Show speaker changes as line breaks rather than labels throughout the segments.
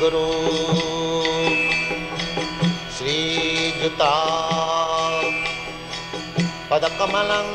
Guru Sri Juta Padakamalang.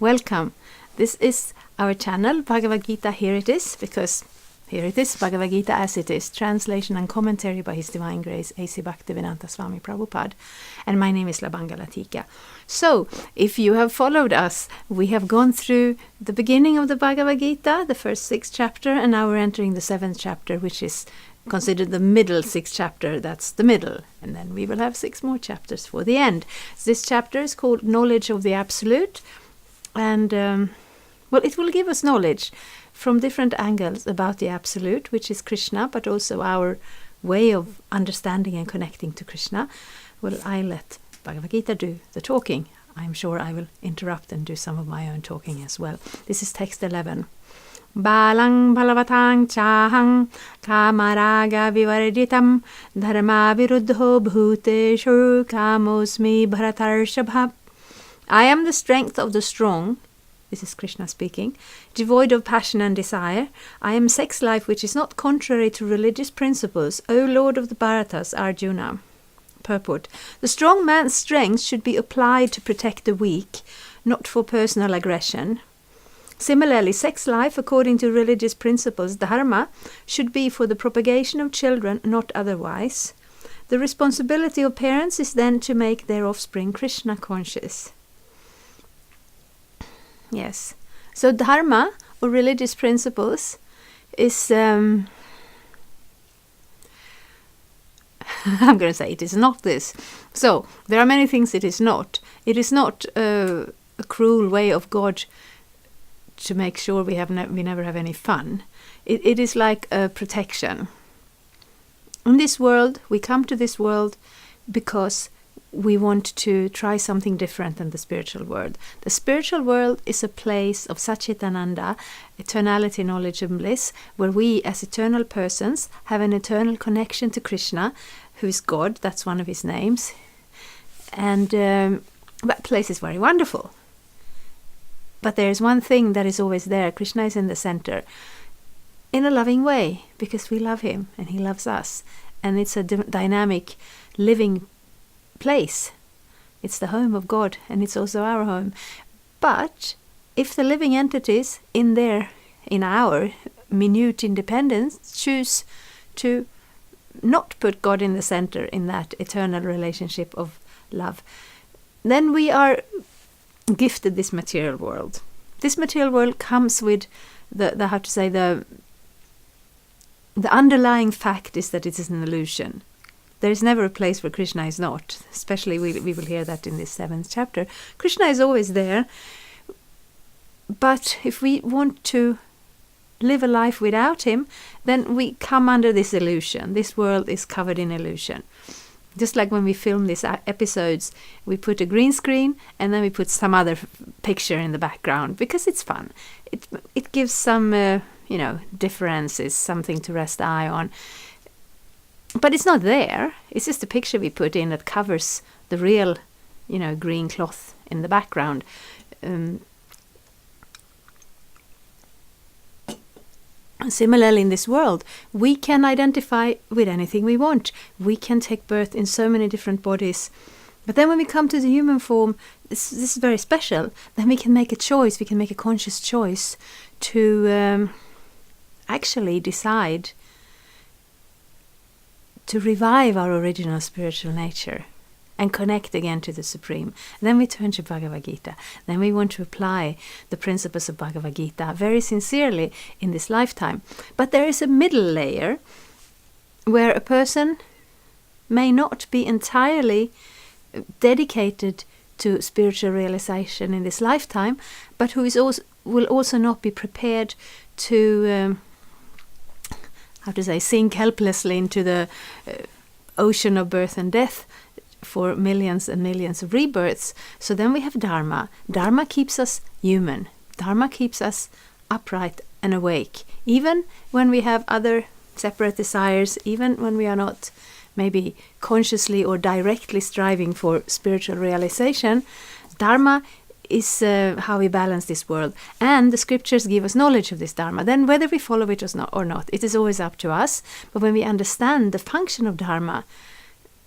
Welcome. This is our channel, Bhagavad-gita. Here it is, because here it is, Bhagavad-gita as it is, translation and commentary by His Divine Grace, A.C. Bhaktivedanta Swami Prabhupada. And my name is Labanga Latika. So, if you have followed us, we have gone through the beginning of the Bhagavad-gita, the first 6th chapter, and now we're entering the 7th chapter, which is considered the middle 6th chapter. That's the middle. And then we will have 6 more chapters for the end. This chapter is called Knowledge of the Absolute. And, it will give us knowledge from different angles about the Absolute, which is Krishna, but also our way of understanding and connecting to Krishna. Well, I let Bhagavad-gita do the talking. I'm sure I will interrupt and do some of my own talking as well. This is text 11. Balang balavatang chahang kamaraga vivarditam dharma viruddho bhuteshu kamosmi bharatarshabha. I am the strength of the strong. This is Krishna speaking, devoid of passion and desire. I am sex life which is not contrary to religious principles, O Lord of the Bharatas, Arjuna. Purport. The strong man's strength should be applied to protect the weak, not for personal aggression. Similarly, sex life, according to religious principles, dharma, should be for the propagation of children, not otherwise. The responsibility of parents is then to make their offspring Krishna conscious. Yes. So dharma, or religious principles, is... I'm going to say it is not this. So, there are many things it is not. It is not a cruel way of God to make sure we never have any fun. It is like a protection. In this world, we come to this world because we want to try something different than the spiritual world. The spiritual world is a place of Satchitananda, eternality, knowledge and bliss, where we as eternal persons have an eternal connection to Krishna, who is God, that's one of his names. And that place is very wonderful. But there is one thing that is always there. Krishna is in the center, in a loving way, because we love him and he loves us. And it's a dynamic, living place. It's the home of God, and it's also our home. But if the living entities in our minute independence choose to not put God in the center in that eternal relationship of love, then we are gifted this material world. This material world comes with the underlying fact is that it is an illusion. There is never a place where Krishna is not. Especially we will hear that in this 7th chapter. Krishna is always there. But if we want to live a life without him, then we come under this illusion. This world is covered in illusion. Just like when we film these episodes, we put a green screen and then we put some other picture in the background because it's fun. It gives some, differences, something to rest the eye on. But it's not there. It's just a picture we put in that covers the real, green cloth in the background. Similarly, in this world, we can identify with anything we want. We can take birth in so many different bodies. But then when we come to the human form, this is very special. Then we can make a choice. We can make a conscious choice to actually decide to revive our original spiritual nature and connect again to the Supreme. And then we turn to Bhagavad-gita. Then we want to apply the principles of Bhagavad-gita very sincerely in this lifetime. But there is a middle layer where a person may not be entirely dedicated to spiritual realization in this lifetime, but who will also not be prepared to sink helplessly into the ocean of birth and death for millions and millions of rebirths. So then we have dharma. Dharma keeps us human. Dharma keeps us upright and awake. Even when we have other separate desires, even when we are not maybe consciously or directly striving for spiritual realization, dharma how we balance this world. And the scriptures give us knowledge of this dharma. Then whether we follow it or not, it is always up to us. But when we understand the function of dharma,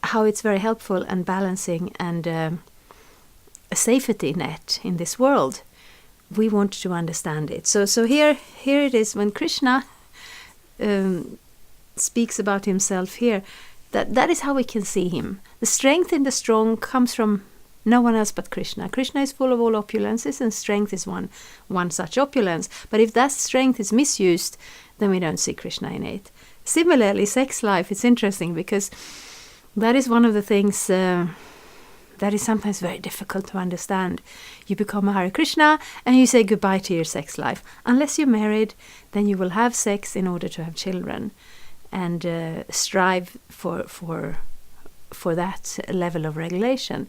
how it's very helpful and balancing and a safety net in this world, we want to understand it. So here it is when Krishna speaks about himself here, that is how we can see him. The strength in the strong comes from no one else but Krishna. Krishna is full of all opulences, and strength is one such opulence. But if that strength is misused, then we don't see Krishna in it. Similarly, sex life, it's interesting because that is one of the things that is sometimes very difficult to understand. You become a Hare Krishna and you say goodbye to your sex life. Unless you're married, then you will have sex in order to have children and strive for that level of regulation.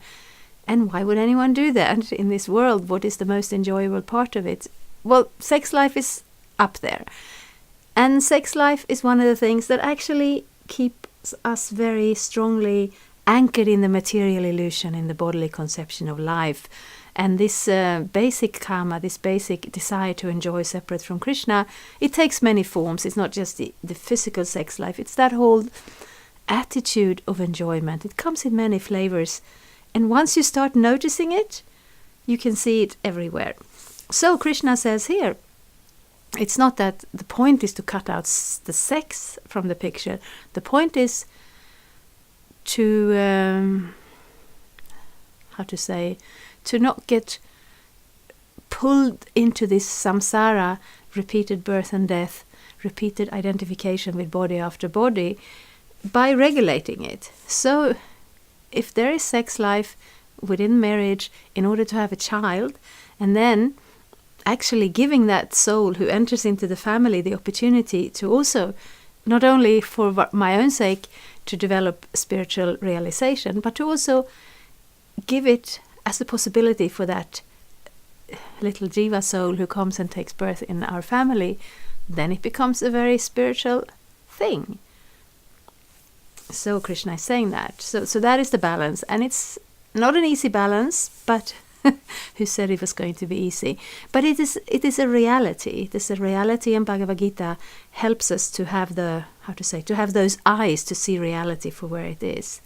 And why would anyone do that in this world? What is the most enjoyable part of it? Well, sex life is up there. And sex life is one of the things that actually keeps us very strongly anchored in the material illusion, in the bodily conception of life. And this basic karma, this basic desire to enjoy separate from Krishna, it takes many forms. It's not just the physical sex life. It's that whole attitude of enjoyment. It comes in many flavors. And once you start noticing it, you can see it everywhere. So Krishna says here, it's not that the point is to cut out the sex from the picture. The point is to, to not get pulled into this samsara, repeated birth and death, repeated identification with body after body, by regulating it. So if there is sex life within marriage in order to have a child, and then actually giving that soul who enters into the family the opportunity to also, not only for my own sake, to develop spiritual realization, but to also give it as a possibility for that little jiva soul who comes and takes birth in our family, then it becomes a very spiritual thing. So Krishna is saying that. So that is the balance. And it's not an easy balance, but who said it was going to be easy? But it is a reality. It is a reality, and Bhagavad-gita helps us to have to have those eyes to see reality for where it is.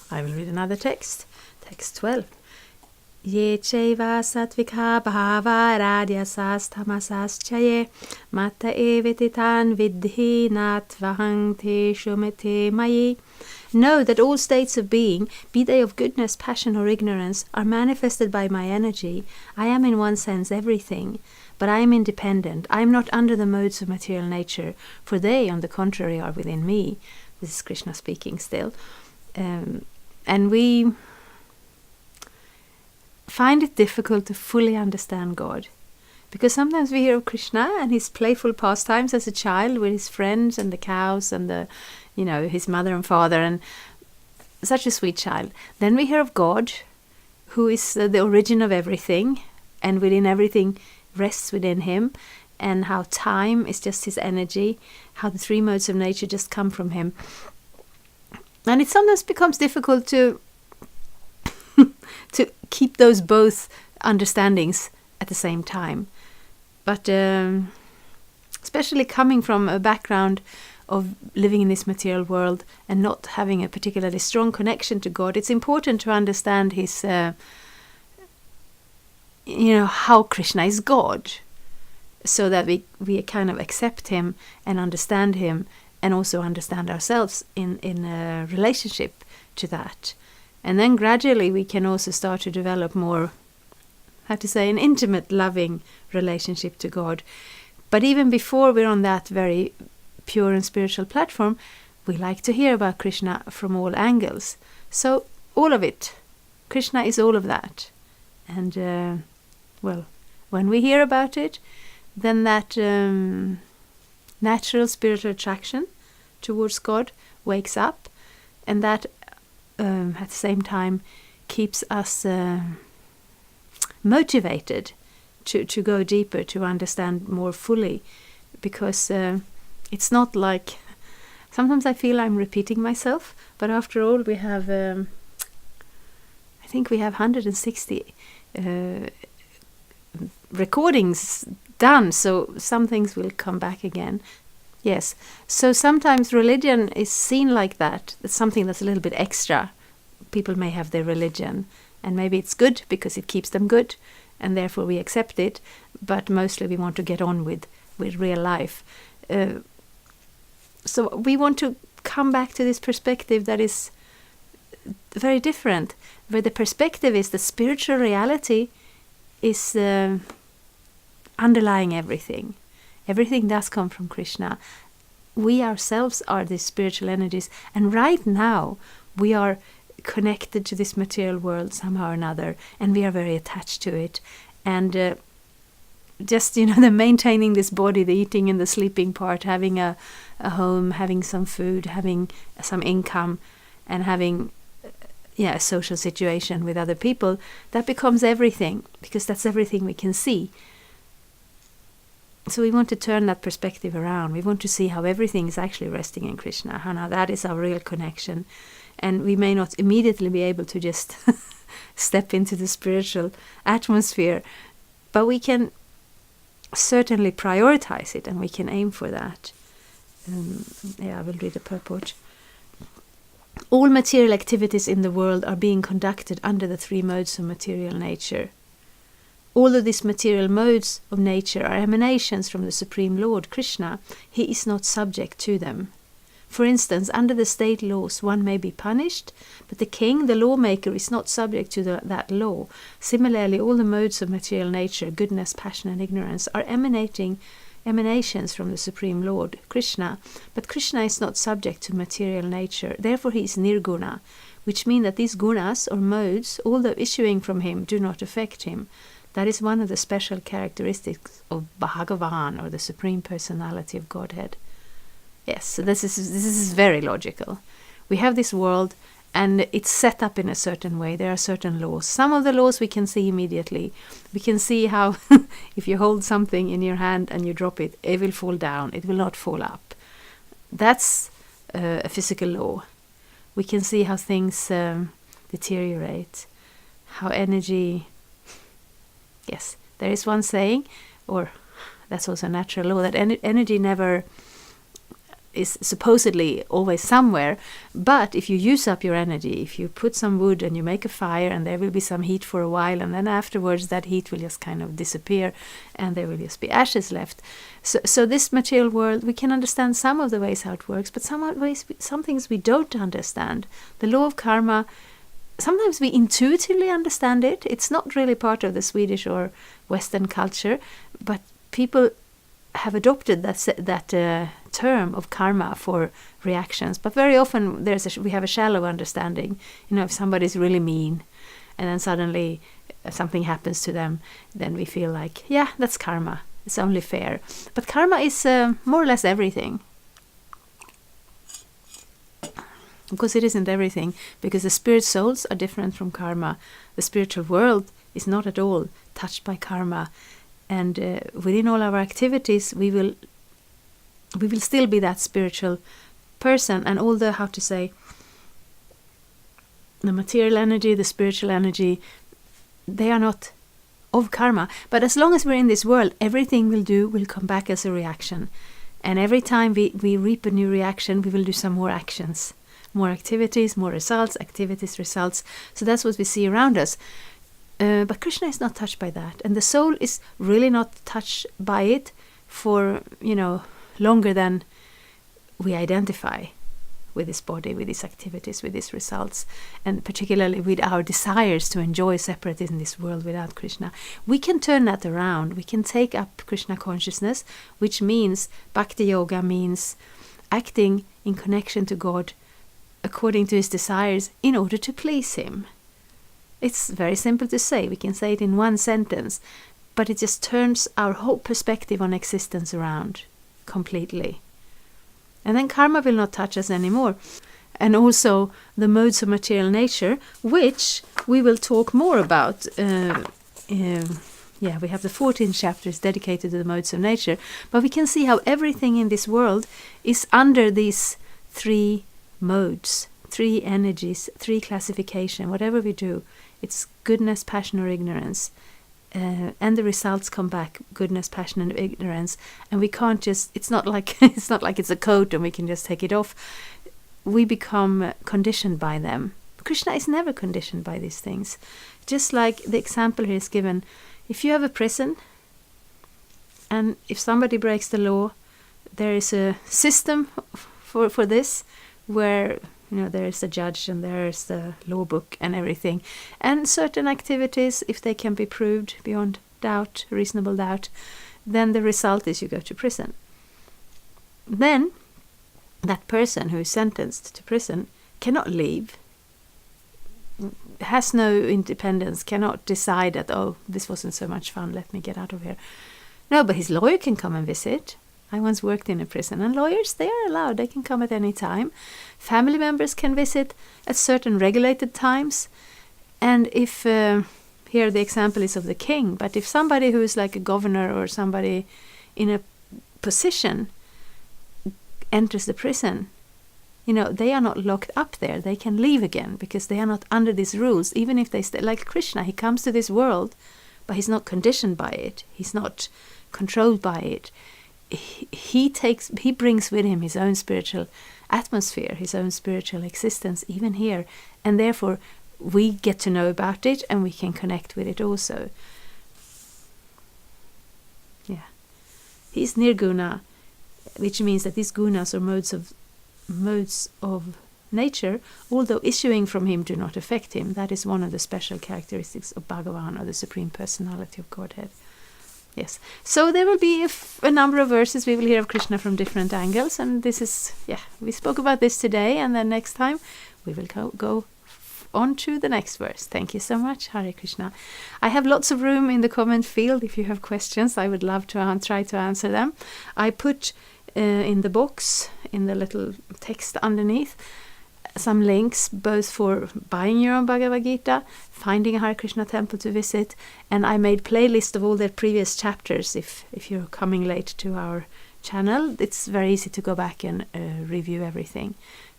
I will read another text. Text 12. Ye cheva satvika bhava radyasas tamasas chaye mata evititan vidhi natvahang te shumete mayi. Know that all states of being, be they of goodness, passion or ignorance, are manifested by my energy. I am in one sense everything, but I am independent. I am not under the modes of material nature, for they, on the contrary, are within me. This is Krishna speaking still. And we find it difficult to fully understand God, because sometimes we hear of Krishna and his playful pastimes as a child with his friends and the cows and his mother and father, and such a sweet child. Then we hear of God, who is the origin of everything, and within everything rests within him, and how time is just his energy, how the three modes of nature just come from him. And it sometimes becomes difficult to keep those both understandings at the same time. But especially coming from a background of living in this material world and not having a particularly strong connection to God, it's important to understand his, how Krishna is God, so that we kind of accept him and understand him, and also understand ourselves in a relationship to that. And then gradually we can also start to develop more, an intimate, loving relationship to God. But even before we're on that very pure and spiritual platform, we like to hear about Krishna from all angles. So all of it, Krishna is all of that. And when we hear about it, then that natural spiritual attraction towards God wakes up, and that at the same time keeps us motivated to go deeper, to understand more fully, because it's not like, sometimes I feel I'm repeating myself, but after all we have I think we have 160 recordings done, so some things will come back again. Yes, so sometimes religion is seen like that. It's something that's a little bit extra. People may have their religion, and maybe it's good because it keeps them good, and therefore we accept it, but mostly we want to get on with real life. So we want to come back to this perspective that is very different, where the perspective is the spiritual reality is underlying everything. Everything does come from Krishna. We ourselves are these spiritual energies, and right now we are connected to this material world somehow or another, and we are very attached to it. And just, the maintaining this body, the eating and the sleeping part, having a home, having some food, having some income, and having a social situation with other people, that becomes everything, because that's everything we can see. So we want to turn that perspective around. We want to see how everything is actually resting in Krishna, how now that is our real connection. And we may not immediately be able to just step into the spiritual atmosphere, but we can certainly prioritize it, and we can aim for that. I will read the purport. All material activities in the world are being conducted under the three modes of material nature. All of these material modes of nature are emanations from the Supreme Lord, Krishna. He is not subject to them. For instance, under the state laws, one may be punished, but the king, the lawmaker, is not subject to that law. Similarly, all the modes of material nature, goodness, passion, and ignorance, are emanations from the Supreme Lord, Krishna. But Krishna is not subject to material nature. Therefore, he is nirguna, which means that these gunas, or modes, although issuing from him, do not affect him. That is one of the special characteristics of Bhagavan, or the Supreme Personality of Godhead. Yes, so this is very logical. We have this world, and it's set up in a certain way. There are certain laws. Some of the laws we can see immediately. We can see how if you hold something in your hand and you drop it, it will fall down. It will not fall up. That's a physical law. We can see how things deteriorate, how energy... Yes, there is one saying, or that's also a natural law, that energy never is supposedly always somewhere, but if you use up your energy, if you put some wood and you make a fire, and there will be some heat for a while, and then afterwards that heat will just kind of disappear, and there will just be ashes left. So this material world, we can understand some of the ways how it works, but some things we don't understand. The law of karma, sometimes we intuitively understand it. It's not really part of the Swedish or Western culture, but people have adopted that term of karma for reactions. But very often we have a shallow understanding. If somebody is really mean, and then suddenly something happens to them, then we feel like, yeah, that's karma. It's only fair. But karma is more or less everything. Of course, it isn't everything, because the spirit souls are different from karma. The spiritual world is not at all touched by karma, and within all our activities, we will still be that spiritual person. And all the the material energy, the spiritual energy, they are not of karma. But as long as we're in this world, everything will come back as a reaction, and every time we reap a new reaction, we will do some more actions. More activities, more results, activities, results. So that's what we see around us. But Krishna is not touched by that. And the soul is really not touched by it for, longer than we identify with this body, with these activities, with these results, and particularly with our desires to enjoy separate in this world without Krishna. We can turn that around. We can take up Krishna consciousness, which means Bhakti Yoga means acting in connection to God according to his desires in order to please him. It's very simple to say. We can say it in one sentence, but it just turns our whole perspective on existence around completely. And then karma will not touch us anymore. And also the modes of material nature, which we will talk more about. We have the 14 chapters dedicated to the modes of nature, but we can see how everything in this world is under these three modes, three energies, three classification. Whatever we do, It's goodness, passion, or ignorance. And the results come back goodness, passion, and ignorance. And we can't just, it's not like it's a coat and we can just take it off. We become conditioned by them. Krishna is never conditioned by these things. Just like the example here is given, if you have a prison and if somebody breaks the law, there is a system for this where there is a judge and there is the law book and everything. And certain activities, if they can be proved beyond doubt, reasonable doubt, then the result is you go to prison. Then that person who is sentenced to prison cannot leave, has no independence, cannot decide that, oh, this wasn't so much fun, let me get out of here. No, but his lawyer can come and visit. I once worked in a prison, and lawyers, they are allowed. They can come at any time. Family members can visit at certain regulated times. And if, here the example is of the king, but if somebody who is like a governor or somebody in a position enters the prison, they are not locked up there. They can leave again because they are not under these rules. Even if they stay, like Krishna, he comes to this world, but he's not conditioned by it. He's not controlled by it. He brings with him his own spiritual atmosphere, his own spiritual existence, even here. And therefore, we get to know about it and we can connect with it also. Yeah. He's nirguna, which means that these gunas or modes of nature, although issuing from him, do not affect him. That is one of the special characteristics of Bhagavan, or the Supreme Personality of Godhead. Yes. So there will be a number of verses we will hear of Krishna from different angles, and this is, we spoke about this today, and then next time we will go on to the next verse. Thank you so much. Hare Krishna. I have lots of room in the comment field. If you have questions, I would love to try to answer them. I put in the box, in the little text underneath, some links both for buying your own Bhagavad-gita, finding a Hare Krishna temple to visit, and I made playlist of all their previous chapters. If you're coming late to our channel, it's very easy to go back and review everything.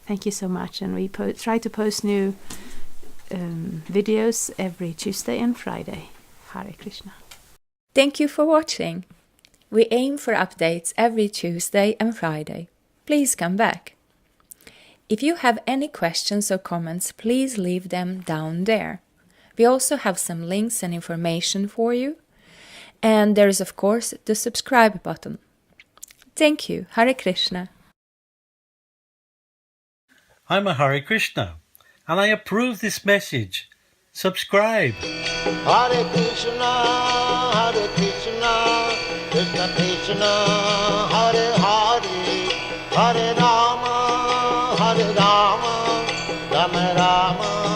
Thank you so much, and we try to post new videos every Tuesday and Friday. Hare Krishna.
Thank you for watching. We aim for updates every Tuesday and Friday. Please come back. If you have any questions or comments, please leave them down there. We also have some links and information for you. And there is, of course, the subscribe button. Thank you. Hare Krishna.
I'm a Hare Krishna, and I approve this message. Subscribe.
Hare Krishna, Krishna Krishna, Hare Hare, Hare Rama, Rama Rama.